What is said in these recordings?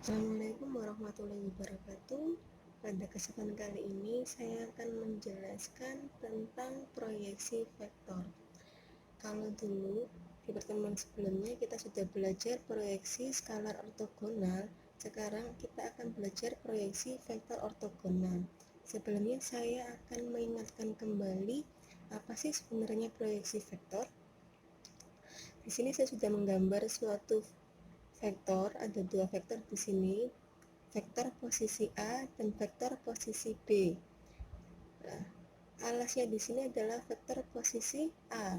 Assalamualaikum warahmatullahi wabarakatuh. Pada kesempatan kali ini saya akan menjelaskan tentang proyeksi vektor. Kalau dulu di pertemuan sebelumnya kita sudah belajar proyeksi skalar ortogonal, sekarang kita akan belajar proyeksi vektor ortogonal. Sebelumnya saya akan mengingatkan kembali apa sih sebenarnya proyeksi vektor. Di sini saya sudah menggambar suatu vektor, ada dua vektor di sini, vektor posisi A dan vektor posisi B. Nah, alasnya di sini adalah vektor posisi A.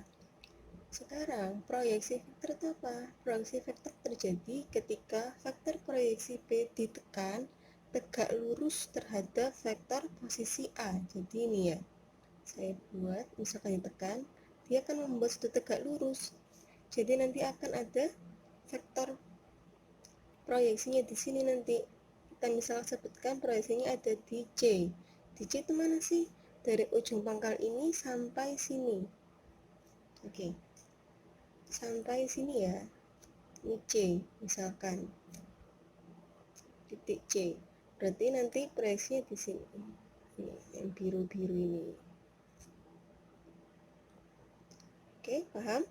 Sekarang proyeksi vektor itu apa? Proyeksi vektor terjadi ketika vektor proyeksi B ditekan tegak lurus terhadap vektor posisi A. Jadi ini ya, saya buat misalkan ditekan, dia akan membuat sudut tegak lurus. Jadi nanti akan ada vektor proyeksinya di sini nanti. Kita misal sebutkan proyeksinya ada di C. Di C itu mana sih? Dari ujung pangkal ini sampai sini. Oke. Sampai sini ya. Ini C misalkan. Titik C. Berarti nanti proyeksinya di sini. Ini yang biru-biru ini. Oke, paham?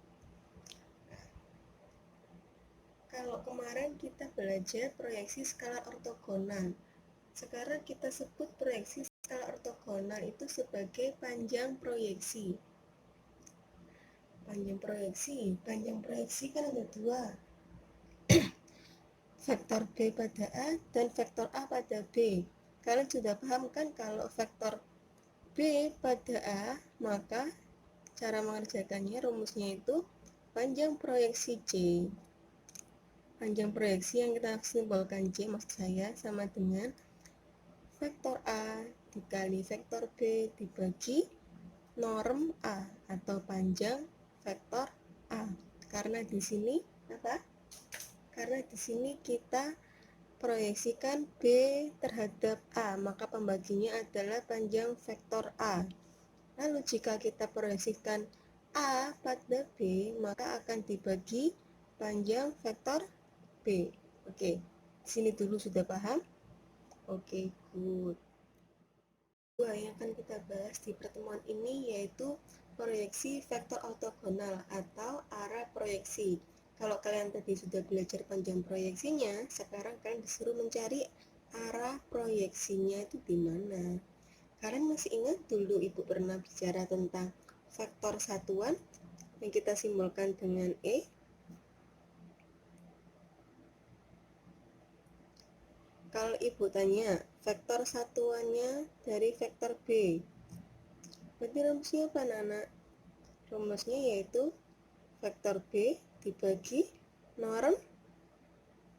Kalau kemarin kita belajar proyeksi skala ortogonal. Sekarang kita sebut proyeksi skala ortogonal itu sebagai panjang proyeksi. Panjang proyeksi kan ada dua. Vektor B pada A dan vektor A pada B. Kalian sudah paham kan kalau vektor B pada A, maka cara mengerjakannya rumusnya itu panjang proyeksi C. Panjang proyeksi yang kita simbolkan C maksud saya sama dengan vektor A dikali vektor B dibagi norm A atau panjang vektor A. Karena di sini apa? Karena di sini kita proyeksikan B terhadap A, maka pembaginya adalah panjang vektor A. Lalu jika kita proyeksikan A pada B, maka akan dibagi panjang vektor B. Oke, di sini dulu sudah paham? Oke, good. Dua yang akan kita bahas di pertemuan ini yaitu proyeksi vektor ortogonal atau arah proyeksi. Kalau kalian tadi sudah belajar panjang proyeksinya, sekarang kalian disuruh mencari arah proyeksinya itu di mana. Kalian masih ingat dulu Ibu pernah bicara tentang vektor satuan yang kita simbolkan dengan E? Kalau Ibu tanya, vektor satuannya dari vektor B, berarti rumusnya apa anak-anak? Rumusnya yaitu vektor B dibagi norm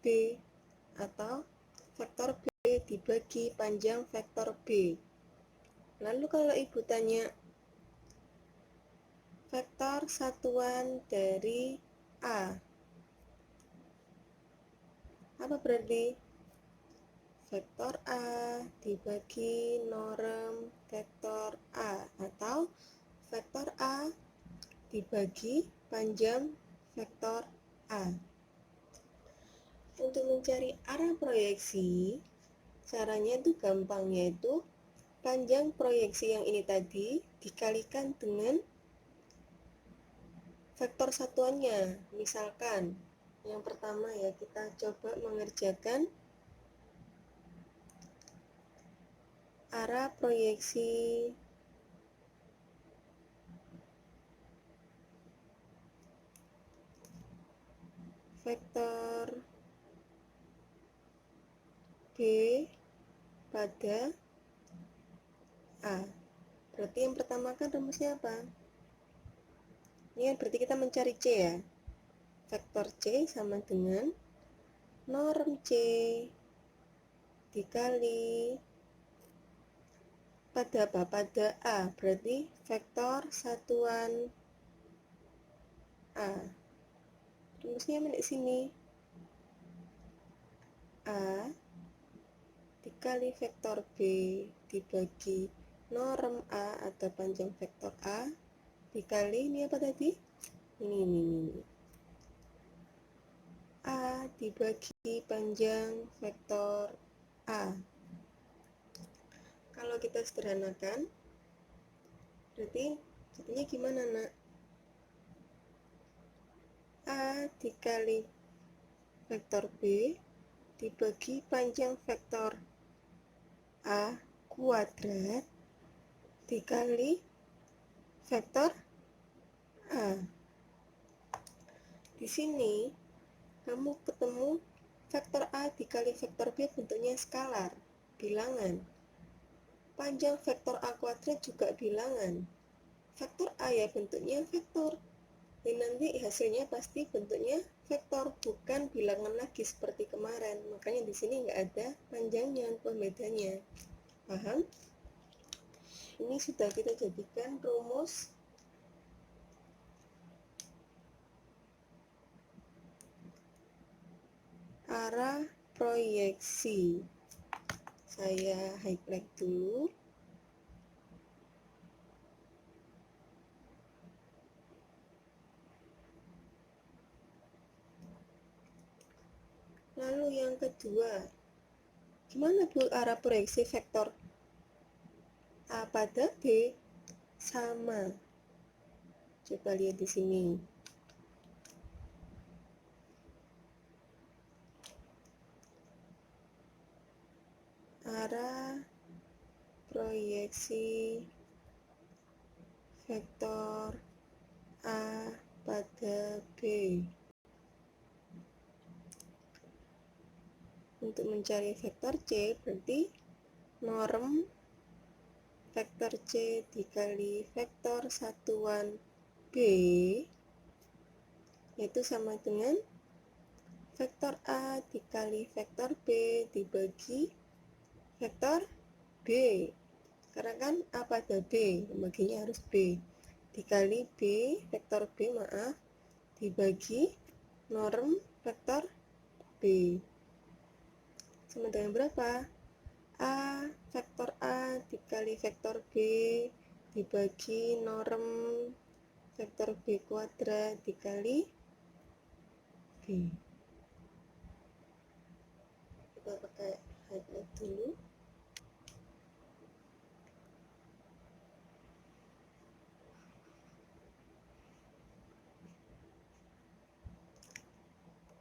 B atau vektor B dibagi panjang vektor B. Lalu kalau Ibu tanya vektor satuan dari A, apa berarti? Vektor A dibagi norm vektor A atau vektor A dibagi panjang vektor A. Untuk mencari arah proyeksi, caranya itu gampang, yaitu panjang proyeksi yang ini tadi dikalikan dengan vektor satuannya. Misalkan yang pertama ya, kita coba mengerjakan arah proyeksi vektor B pada A. Berarti yang pertama kan rumusnya apa? Ini berarti kita mencari C ya. Vektor C sama dengan norm C dikali pada apa? Pada A. Berarti vektor satuan A. Rumusnya mana di sini? A dikali vektor B dibagi norm A atau panjang vektor A dikali ini apa tadi? Ini. A dibagi panjang vektor A. Kalau kita sederhanakan, berarti jadinya gimana, nak? A dikali vektor B dibagi panjang vektor A kuadrat dikali vektor A. Di sini kamu ketemu vektor A dikali vektor B bentuknya skalar, bilangan. Panjang vektor A kuadrat juga bilangan. Vektor A ya bentuknya vektor. Dan nanti hasilnya pasti bentuknya vektor, bukan bilangan lagi seperti kemarin. Makanya di sini nggak ada panjangnya, pembedanya. Paham? Ini sudah kita jadikan rumus arah proyeksi. Saya highlight dulu. Lalu yang kedua, gimana Bu arah proyeksi vektor A pada B? Sama. Coba lihat di sini. Arah proyeksi vektor A pada B. Untuk mencari vektor C, berarti norm vektor C dikali vektor satuan B, yaitu sama dengan vektor A dikali vektor B dibagi vektor B. Karena kan A pada B, baginya harus B. Dikali B, vektor B, dibagi norm vektor B. Sama dengan berapa? A vektor A dikali vektor B dibagi norm vektor B kuadrat dikali B. Kita pakai highlight dulu.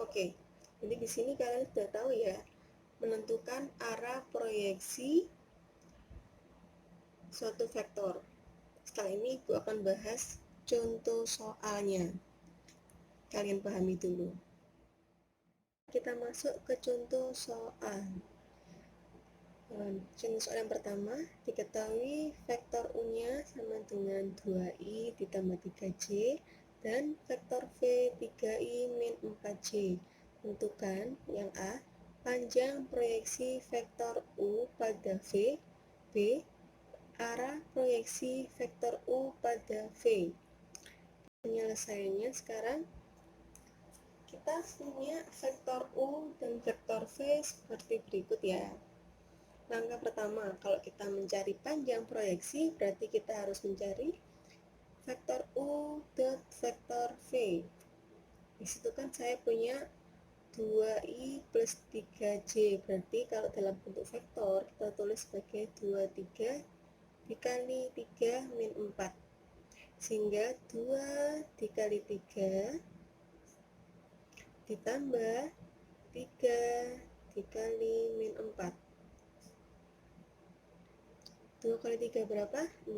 Oke, jadi di sini kalian sudah tahu ya, menentukan arah proyeksi suatu vektor. Setelah ini Ibu akan bahas contoh soalnya. Kalian pahami dulu. Kita masuk ke contoh soal. Contoh soal yang pertama, diketahui vektor U-nya sama dengan 2i ditambah 3j dan vektor V 3i min 4j. Tentukan yang A, panjang proyeksi vektor U pada V. B, arah proyeksi vektor U pada V. Penyelesaiannya sekarang kita punya vektor U dan vektor V seperti berikut ya. Langkah pertama, kalau kita mencari panjang proyeksi, berarti kita harus mencari vektor U dot vektor V. Di situ kan saya punya 2i plus 3j, berarti kalau dalam bentuk vektor, kita tulis sebagai 23 dikali 3 min 4. Sehingga 2 dikali 3 ditambah 3 dikali min 4. 2 kali 3 berapa? 6.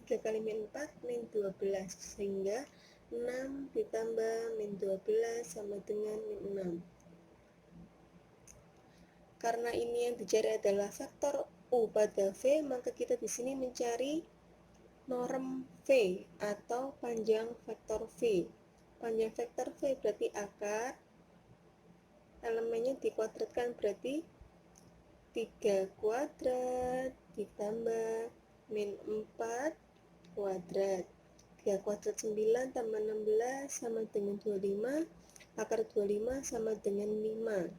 3 kali min 4 min 12. Sehingga 6 ditambah min 12 sama dengan min 6. Karena ini yang dicari adalah vektor U pada V, maka kita di sini mencari norm V atau panjang vektor V. Panjang vektor V berarti akar, elemennya dikuadratkan berarti 3 kuadrat ditambah min 4 kuadrat. 3 kuadrat 9 tambah 16 sama dengan 25. Akar 25 sama dengan 5.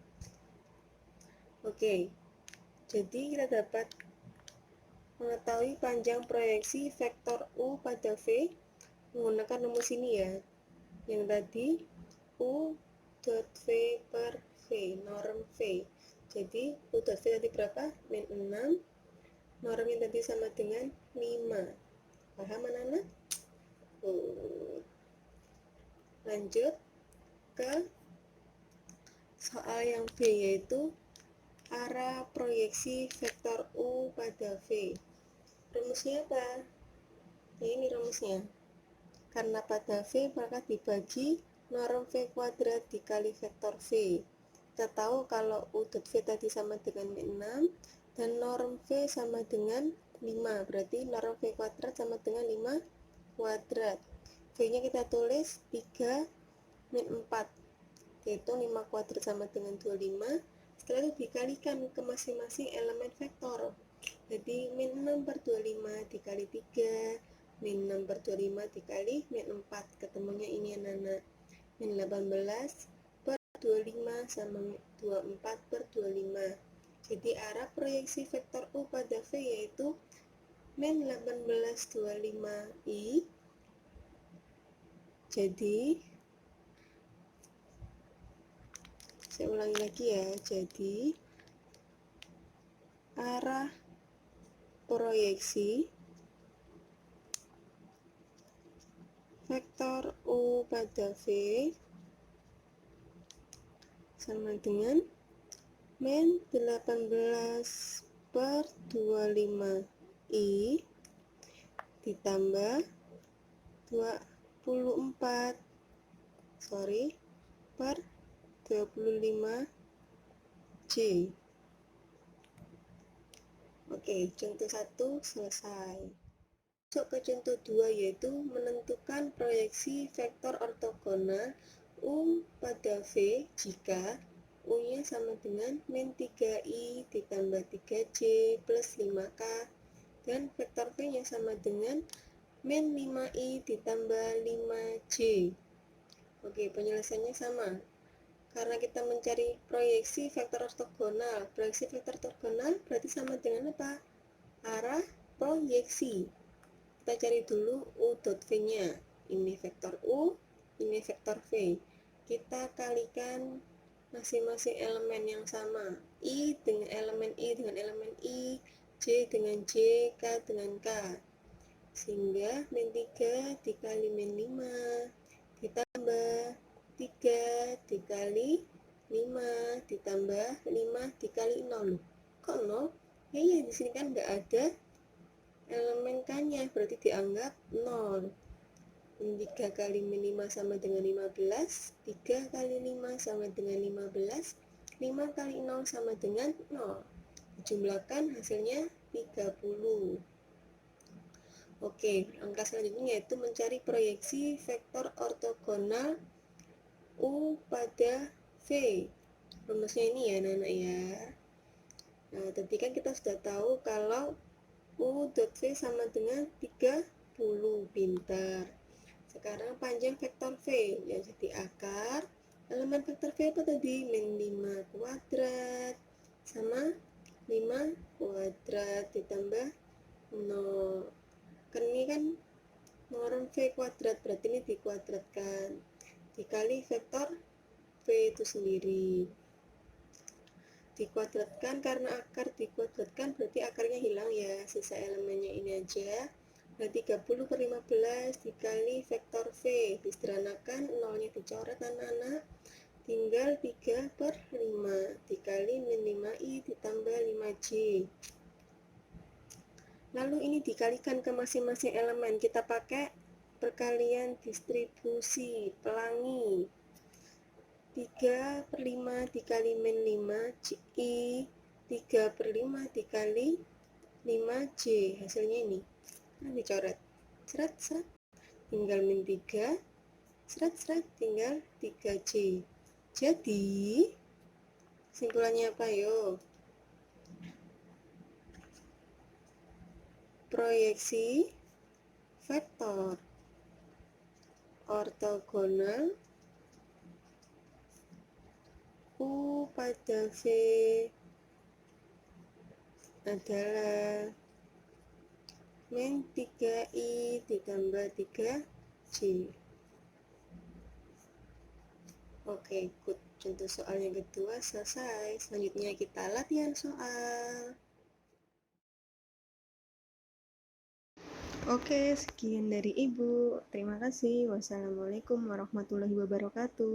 Oke, jadi kita dapat mengetahui panjang proyeksi vektor U pada V menggunakan rumus ini ya. Yang tadi U dot V per V, norm V. Jadi U dot V tadi berapa? Min 6, normnya tadi sama dengan 5. Paham anak-anak? Lanjut ke soal yang B, yaitu arah proyeksi vektor U pada V. Rumusnya apa? Ini rumusnya. Karena pada V maka dibagi norm V kuadrat dikali vektor V. Kita tahu kalau U dot V tadi sama dengan min 6 dan norm V sama dengan 5. Berarti norm V kuadrat sama dengan 5 kuadrat. V-nya kita tulis 3 min 4. Yaitu 5 kuadrat sama dengan 25. Setelah itu dikalikan ke masing-masing elemen vektor. Jadi min 6 per 25 dikali 3, min 6 per 25 dikali min 4. Ketemunya ini anak-anak. Min 18 per 25 sama 24 per 25. Jadi arah proyeksi vektor U pada V yaitu min 1825I. Jadi saya ulangi lagi ya. Jadi arah proyeksi vektor U pada V sama dengan min 18 per 25I ditambah 24 per 25J. Oke, contoh 1 selesai. Masuk ke contoh 2, yaitu menentukan proyeksi vektor ortogonal U pada V jika U-nya sama dengan min 3I ditambah 3J plus 5K dan vektor V-nya sama dengan min 5I ditambah 5J. Oke, penyelesaiannya sama. Karena kita mencari proyeksi vektor ortogonal. Proyeksi vektor ortogonal berarti sama dengan apa? Arah proyeksi. Kita cari dulu U dot V-nya. Ini vektor U, ini vektor V. Kita kalikan masing-masing elemen yang sama. I dengan elemen I dengan elemen I, J dengan J, K dengan K. Sehingga min 3 dikali min 5 ditambah 3 dikali 5 ditambah 5 dikali 0. Kok 0? Ya, di sini kan nggak ada elemen K-nya, berarti dianggap 0. 3 kali min 5 sama dengan 15, 3 kali 5 sama dengan 15, 5 kali 0 sama dengan 0. Dijumlahkan hasilnya 30. Oke, angka selanjutnya yaitu mencari proyeksi vektor ortogonal U pada V. Rumusnya ini ya anak-anak ya. Nah, tadi kan kita sudah tahu kalau U dot V sama dengan 30. Pintar. Sekarang panjang vektor V yang jadi akar. Elemen vektor V apa tadi? Min 5 kuadrat sama 5 kuadrat ditambah 0. Kan ini kan norm V kuadrat, berarti ini dikuadratkan dikali vektor V itu sendiri. Dikuadratkan, karena akar dikuadratkan berarti akarnya hilang ya, sisa elemennya ini aja. Berarti 30 per 15 dikali vektor V, disederhanakan, nolnya dicoret anak-anak, tinggal 3 per 5 dikali min 5I ditambah 5J. Lalu ini dikalikan ke masing-masing elemen, kita pakai perkalian distribusi pelangi. 3 per 5 dikali min 5 I, 3 per 5 dikali 5J, hasilnya ini. Nah, dicoret, seret, tinggal min 3, seret, tinggal 3J. Jadi, simpulannya apa yuk? Proyeksi vektor ortogonal U pada V adalah min 3I ditambah 3J. Oke, ikut contoh soal yang kedua selesai. Selanjutnya kita latihan soal. Oke, sekian dari Ibu. Terima kasih. Wassalamualaikum warahmatullahi wabarakatuh.